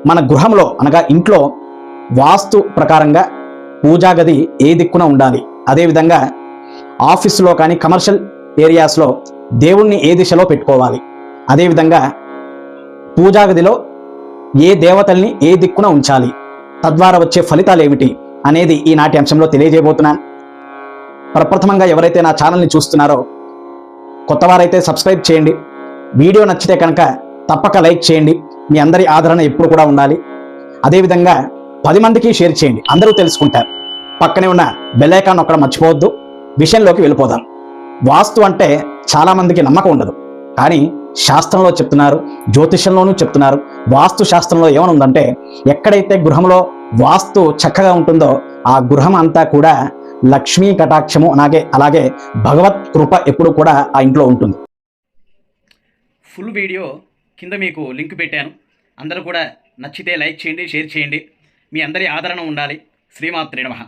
మన గృహంలో అనగా ఇంట్లో వాస్తు ప్రకారంగా పూజా గది ఏ దిక్కున ఉండాలి, అదేవిధంగా ఆఫీసులో కానీ కమర్షియల్ ఏరియాస్లో దేవుణ్ణి ఏ దిశలో పెట్టుకోవాలి, అదేవిధంగా పూజా గదిలో ఏ దేవతల్ని ఏ దిక్కున ఉంచాలి, తద్వారా వచ్చే ఫలితాలు ఏమిటి అనేది ఈనాటి అంశంలో తెలియజేయబోతున్నాను. ప్రప్రథమంగా ఎవరైతే నా ఛానల్ని చూస్తున్నారో కొత్తవారైతే సబ్స్క్రైబ్ చేయండి. వీడియో నచ్చితే కనుక తప్పక లైక్ చేయండి. మీ అందరి ఆదరణ ఎప్పుడు కూడా ఉండాలి. అదేవిధంగా 10 మందికి షేర్ చేయండి, అందరూ తెలుసుకుంటారు. పక్కనే ఉన్న బెల్ ఐకాన్ నొక్కడం మర్చిపోవద్దు. విషయంలోకి వెళ్ళిపోదాం. వాస్తు అంటే చాలామందికి నమ్మకం ఉండదు, కానీ శాస్త్రంలో చెప్తున్నారు, జ్యోతిషంలోనూ చెప్తున్నారు. వాస్తు శాస్త్రంలో ఏమని ఉందంటే, ఎక్కడైతే గృహంలో వాస్తు చక్కగా ఉంటుందో ఆ గృహం అంతా కూడా లక్ష్మీ కటాక్షము అలాగే భగవత్ కృప ఎప్పుడు కూడా ఆ ఇంట్లో ఉంటుంది. ఫుల్ వీడియో కింద మీకు లింక్ పెట్టాను. అందరూ కూడా నచ్చితే లైక్ చేయండి, షేర్ చేయండి. మీ అందరి ఆదరణ ఉండాలి. శ్రీమాత్రే నమః.